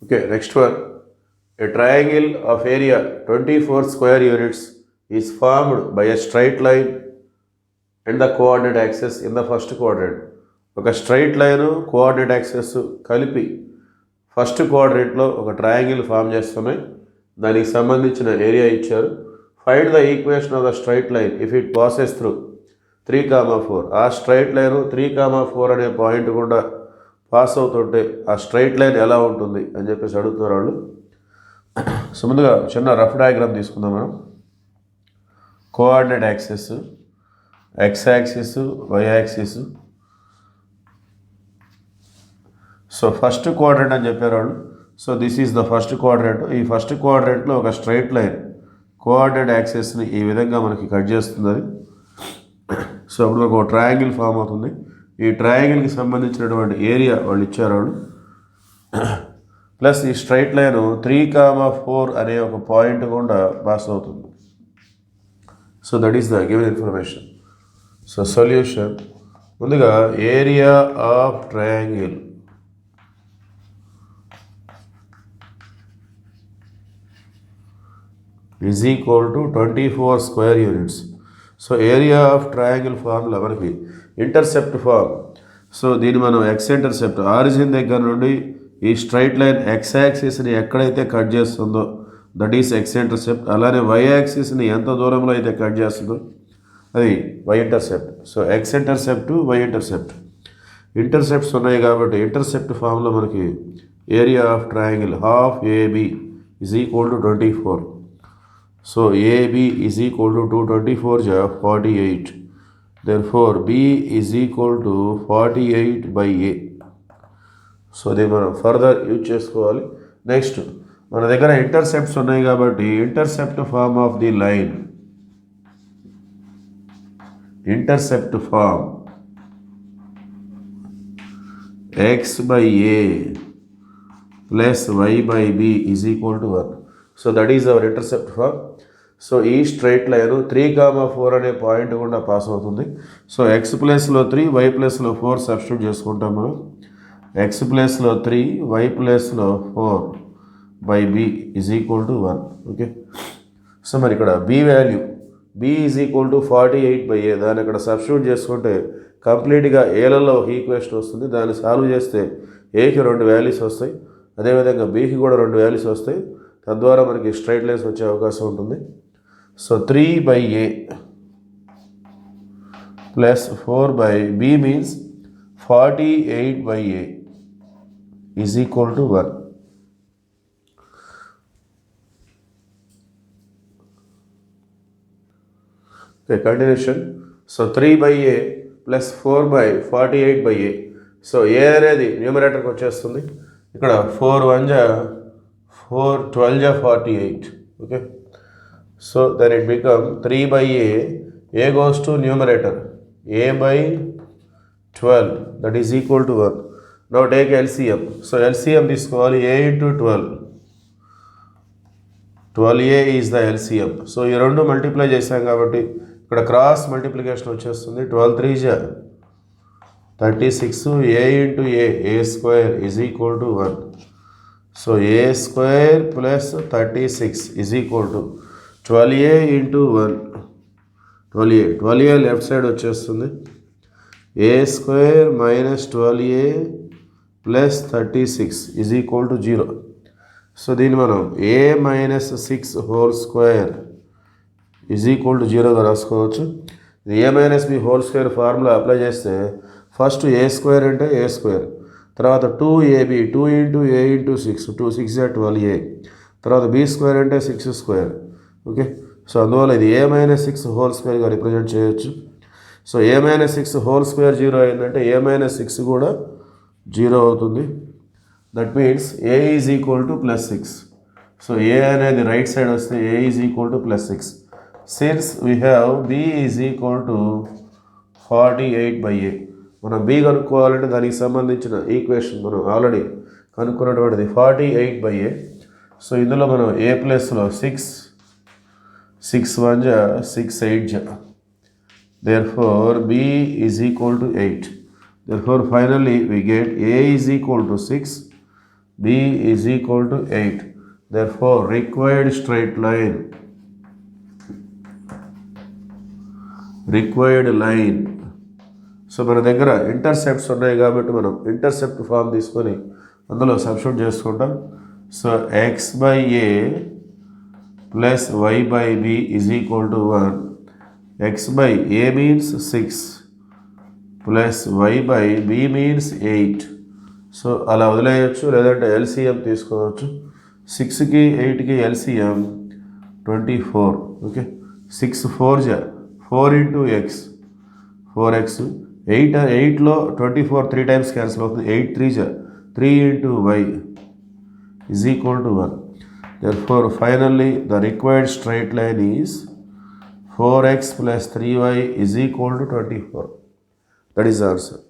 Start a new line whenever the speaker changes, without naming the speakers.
Okay, next one. A triangle of area 24 square units is formed by a straight line and the coordinate axis in the first quadrant. ఒక straight line coordinate access కలిపి first క్వాడ్రేంట్లో ఒక triangle form చేస్తున్నాయి. దానికి సంబంధించిన area ఇచ్చారు. Find the equation of the straight line if it passes through 3,4. ఆ straight line 3,4 అనే point గుండా పాస్ అవుతుంటే ఆ స్ట్రైట్ లైన్ ఎలా ఉంటుంది అని చెప్పేసి అడుగుతున్నారు వాళ్ళు. సో ముందుగా చిన్న రఫ్ డయాగ్రామ్ తీసుకుందాం మనం. Coordinate axes, X axis, Y axis. So first quadrant అని చెప్పారు వాళ్ళు. So this is the first quadrant. ఈ ఫస్ట్ క్వాడ్రెంట్లో ఒక స్ట్రైట్ లైన్ కోఆర్డినేట్ యాక్సెస్ని ఈ విధంగా మనకి కట్ చేస్తుంది అది. సో అప్పుడు ఒక ట్రయాంగిల్ ఫామ్ అవుతుంది. ఈ ట్రయాంగిల్కి సంబంధించినటువంటి ఏరియా వాళ్ళు ఇచ్చారు వాళ్ళు. ప్లస్ ఈ స్ట్రైట్ లైన్ 3,4 అనే ఒక పాయింట్ కూడా పాస్ అవుతుంది. So that is the given information. So solution, ముందుగా area of triangle is equal to 24 square units. So area of triangle formula మనకి ఇంటర్సెప్ట్ ఫార్మ్. సో దీన్ని మనం ఎక్స్ ఇంటర్సెప్ట్, ఆరిజిన్ దగ్గర నుండి ఈ స్ట్రైట్ లైన్ ఎక్స్ యాక్సిస్ని ఎక్కడైతే cut చేస్తుందో that is X intercept. అలానే వై యాక్సిస్ని ఎంత దూరంలో అయితే కట్ చేస్తుందో అది Y intercept. So X intercept, Y intercept. Intercepts ఉన్నాయి కాబట్టి ఇంటర్సెప్ట్ ఫామ్లో మనకి area of triangle half AB is equal to 24. So AB is equal to 224 = 48. Therefore B is equal to 48 by A. So ఇది మనం further use చేసుకోవాలి. Next మన దగ్గర intercepts ఉన్నాయి కాబట్టి intercept form of the line, intercept form x by A plus y by B is equal to 1. So that is our intercept form. So ఈ straight line 3,4 అనే point కూడా pass అవుతుంది. So X ప్లేస్లో 3, Y ప్లేస్లో 4 substitute చేసుకుంటాం మనం. X ప్లేస్లో 3, Y ప్లేస్లో 4 by B is equal to 1. Okay. So మరి ఇక్కడ B value B is equal to 48 by A. దాన్ని ఇక్కడ సబ్స్టిట్యూట్ చేసుకుంటే కంప్లీట్గా ఏలలో ఒక ఈక్వేషన్ వస్తుంది. దాన్ని సాల్వ్ చేస్తే ఏకి 2 వాల్యూస్ వస్తాయి, అదేవిధంగా బీకి కూడా 2 వాల్యూస్ వస్తాయి. తద్వారా మనకి స్ట్రైట్ లైన్స్ వచ్చే అవకాశం ఉంటుంది. So 3 by A plus 4 by B means 48 by A is equal to 1. Okay, continuation. So 3 by A plus 4 by 48 by A. So A అనేది న్యూమరేటర్కి వచ్చేస్తుంది. ఇక్కడ 4 1 4 12 48. Okay. So then it become 3 by A goes to numerator, A by 12 that is equal to 1. Now take LCM. So LCM తీసుకోవాలి, A into 12. 12A is the LCM. So ఈ రెండు multiply చేసాం కాబట్టి ఇక్కడ క్రాస్ మల్టిప్లికేషన్ వచ్చేస్తుంది. 12 3 36, A into A square is equal to 1. So A square plus 36 is equal to 12A into 1. 12A left side వచ్చేస్తుంది. A square minus 12A plus 36 is equal to 0. So దీన్ని మనం A minus 6 whole square is equal to 0గా రాసుకోవచ్చు. ఇది A minus B whole square formula apply చేస్తే first A square అంటే A square, తర్వాత 2AB 2 into A into 6 2 6 12A, తర్వాత B square అంటే 6 square. Okay. So అందువల్ల ఇది A minus 6 whole squareగా రిప్రజెంట్ చేయొచ్చు. So A minus 6 whole square 0 అయిందంటే A minus 6 కూడా 0 అవుతుంది. That means A is equal to plus 6. So A అనేది రైట్ సైడ్ వస్తే A is equal to plus 6. Since we have B is equal to 48 by A. మనం B కనుక్కోవాలంటే దానికి సంబంధించిన equation మనం already కనుక్కున్నటువంటిది 48 by A. So ఇందులో మనం A ప్లస్లో 6 1 6 8. Therefore B is equal to 8. Therefore finally we get A is equal to 6 b is equal to 8. Therefore required straight line so మన దగ్గర intercepts ఉన్నాయి కాబట్టి మనం ఇంటర్సెప్ట్ ఫామ్ తీసుకొని అందులో సబ్స్టిట్యూట్ చేసుకుంటాం. So x by a plus y by b is equal to 1. x by a means 6 plus y by b means 8. So అలా వదిలేయచ్చు, లేదంటే ఎల్సిఎం తీసుకోవచ్చు. 6కి 8కి LCM 24. Okay, 6 4 4 into x 4x, 8లో 24 3 టైమ్స్ క్యాన్సిల్ అవుతుంది. 8 3 3 into y is equal to 1. Therefore finally the required straight line is 4x plus 3y is equal to 24. That is the answer.